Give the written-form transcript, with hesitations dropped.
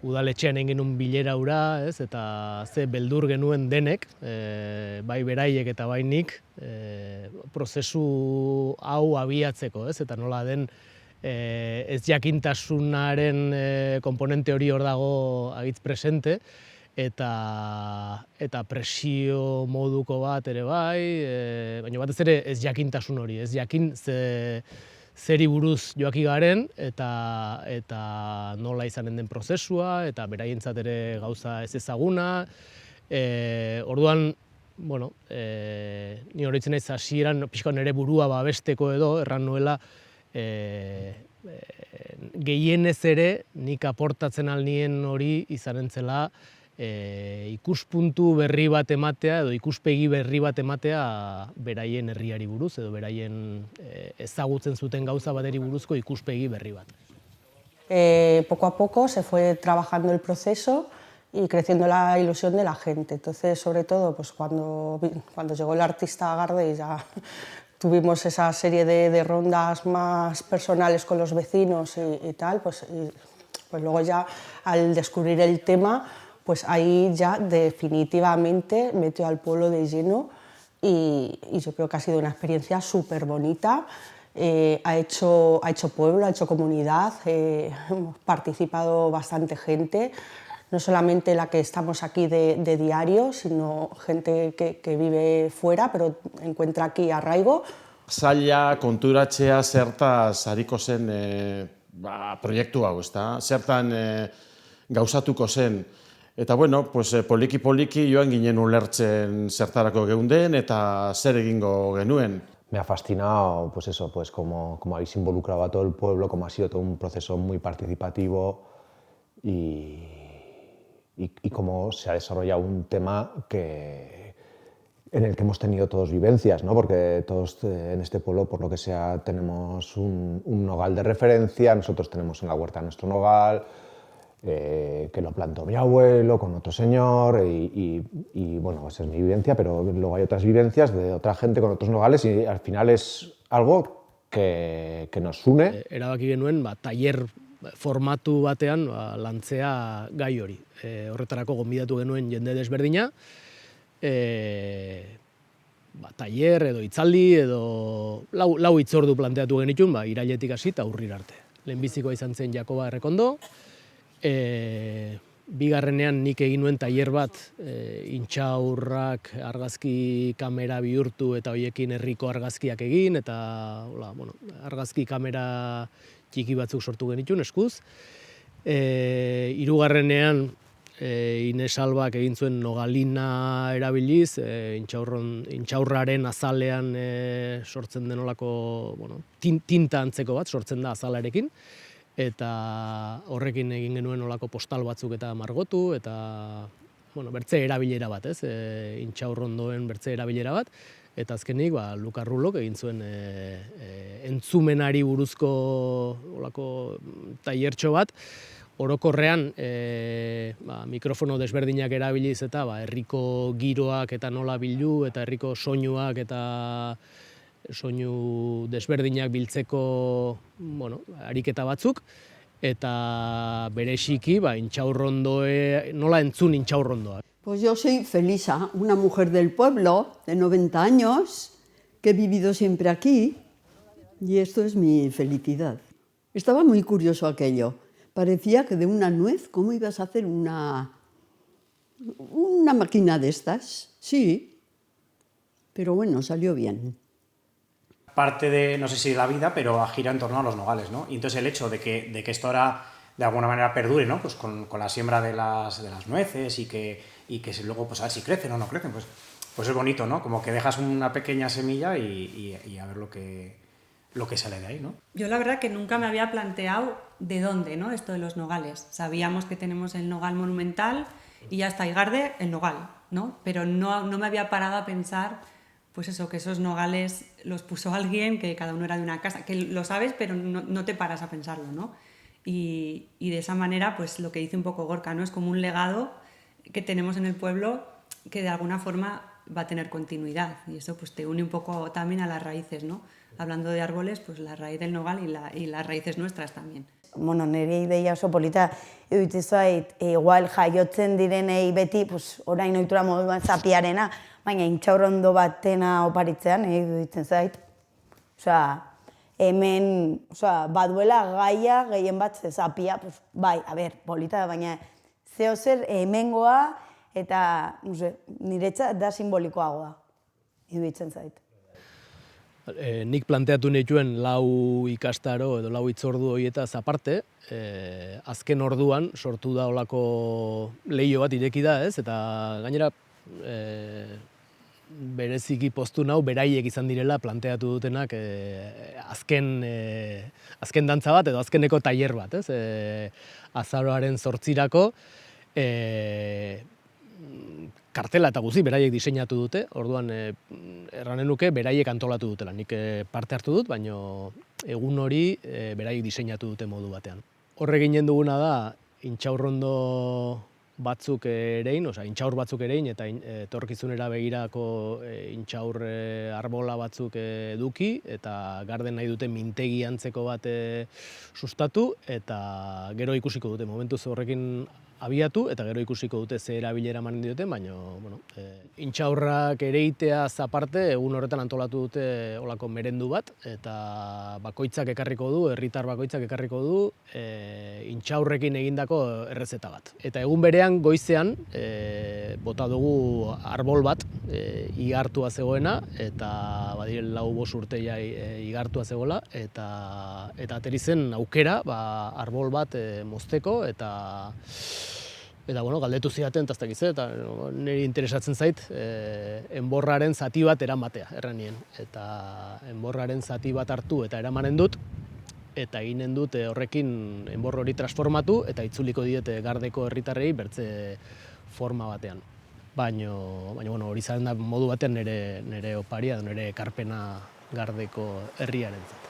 udaletxean egin genuen bilera hura, ez, eta ze beldur genuen denek, bai beraiek eta bai nik, prozesu hau abiatzeko, ez, eta nola den ez jakintasunaren komponente hori hor dago agitz presente, eta presio moduko bat ere bai, baina batez ere ez jakintasun hori, ez jakin zeri buruz joaki garen eta nola izanen den prozesua, eta beraientzat ere gauza ez ezaguna. Orduan, bueno, ni oroitzen naiz hasieran pixka nire burua babesteko edo, erran nuela, gehienez ere nik aportatzen alnien hori izanen zela ikuspuntu berri bat ematea edo ikuspegi berri bat ematea beraien herriari buruz edo beraien ezagutzen zuten gauza bateri buruzko ikuspegi berri bat. Poco a poco se fue trabajando el proceso y creciendo la ilusión de la gente. Entonces, sobre todo, pues cuando llegó el artista Garde ya tuvimos esa serie de rondas más personales con los vecinos y tal, pues luego ya al descubrir el tema, pues ahí ya definitivamente metió al pueblo de lleno y yo creo que ha sido una experiencia súper bonita. Ha hecho pueblo, ha hecho comunidad, hemos participado bastante gente, no solamente la que estamos aquí de diario, sino gente que vive fuera, pero encuentra aquí arraigo. Zaila konturatzea zertaz hariko zen proiektu hau, ezta? Zertan gauzatuko zen. Eta bueno, pues poliki-poliki joan ginen ulertzen zertarako geunden eta zer egingo genuen. Me ha fascinado, pues eso, pues como habéis involucrado a todo el pueblo, como ha sido todo un proceso muy participativo y cómo se ha desarrollado un tema en el que hemos tenido todos vivencias, ¿no? Porque todos en este pueblo, por lo que sea, tenemos un nogal de referencia, nosotros tenemos en la huerta nuestro nogal, que lo plantó mi abuelo con otro señor y bueno, esa es mi vivencia, pero luego hay otras vivencias de otra gente con otros nogales y al final es algo que nos une. Erabaki genuen, tailer formatu batean lantzea gai hori. Horretarako gonbidatu genuen jende desberdina, tailer edo hitzaldi edo lau hitzordu planteatu genitun, irailetik hasi eta urrira arte. Lehenbizikoa izan zen Jakoba Errekondo, bigarrenean nik egin nuen tailer bat, intxaurrak argazki kamera bihurtu eta hoiekin herriko argazkiak egin, eta argazki kamera txiki batzuk sortu genitun eskuz. Hirugarrenean Ines Albak egin zuen nogalina erabiliz, intxaurraren azalean sortzen denolako tinta antzeko bat sortzen da azalarekin, eta horrekin egin genuen olako postal batzuk eta margotu, eta bertze erabilera bat, intxaurrondoen bertze erabilera bat, eta azkenik Luka Rulok egin zuen entzumenari buruzko olako tailertxo bat, orokorrean mikrofono desberdinak erabiliz eta herriko giroak eta nola bildu, eta herriko soinuak eta soinu desberdinak biltzeko ariketa batzuk, eta bereziki nola entzun intxaurrondoa. Pues yo soy Felisa, una mujer del pueblo de 90 años, que he vivido siempre aquí, y esto es mi felicidad. Estaba muy curioso aquello. Parecía que de una nuez, ¿cómo ibas a hacer una máquina de estas? Sí, pero bueno, salió bien. Parte de, no sé si de la vida, pero gira en torno a los nogales, ¿no? Y entonces el hecho de que esto ahora de alguna manera perdure, ¿no? Pues con la siembra de las nueces y que luego pues a ver si crecen o no crecen, pues es bonito, ¿no? Como que dejas una pequeña semilla y a ver lo que sale de ahí, ¿no? Yo la verdad que nunca me había planteado de dónde, ¿no? Esto de los nogales. Sabíamos que tenemos el nogal monumental y ya está, y Garde el nogal, ¿no? Pero no me había parado a pensar, pues eso, que esos nogales los puso alguien, que cada uno era de una casa, que lo sabes, pero no te paras a pensarlo, ¿no? Y de esa manera, pues lo que dice un poco Gorka, ¿no? Es como un legado que tenemos en el pueblo que de alguna forma va a tener continuidad, y eso pues te une un poco también a las raíces, ¿no? Hablando de árboles, pues la raíz del nogal y las raíces nuestras también. bueno, nire ideia oso polita iruditzen zait, igual jaiotzen direnei beti, pues, orain ohitura moduan zapiarena, baina intxaurrondo batena oparitzean iruditzen zait. Osea, hemen, baduela gaia gehien bat zapia, pues, bai, a ber, polita da, baina zeo zer hemengoa eta, niretzat da simbolikoagoa, iruditzen zait. Nik planteatu nituen 4 ikastaro edo 4 hitzordu horietaz aparte, azken orduan sortu da olako leiho bat ireki da, ez? Eta gainera bereziki poztu nau beraiek izan direla planteatu dutenak azken dantza bat edo azkeneko tailer bat, ez? Azaroaren 8irako kartela eta guzti beraiek diseinatu dute, orduan erranen nuke beraiek antolatu dutela. Nik parte hartu dut, baina egun hori beraiek diseinatu dute modu batean. Horre ginen duguna da, intxaurrondo batzuk erein, intxaur batzuk erein, eta etorkizunera begirako intxaur arbola batzuk eduki, eta garden nahi dute mintegi antzeko bat sustatu, eta gero ikusiko dute momentuz horrekin abiatu, eta gero ikusiko dute ze erabilera emanen dioten, baina, intxaurrak ereiteaz aparte, egun horretan antolatu dute olako merendu bat, eta bakoitzak ekarriko du, herritar bakoitzak ekarriko du, intxaurrekin egindako errezeta bat. Eta egun berean, goizean, bota dugu arbol bat, igartua zegoena, eta badire 4-5 urte igartua zegoela, eta ateri zen aukera, arbol bat mozteko, eta galdetu zidaten, eta ez dakiz, eta niri interesatzen zait, enborraren zati bat eramatea, erranien. Eta enborraren zati bat hartu eta eramanen dut, eta eginen dut horrekin enbor hori transformatu, eta itzuliko diete Gardeko herritarrei bertze forma batean. Baina hori zaren da modu batean nire oparia, nire ekarpena Gardeko herriarentzat.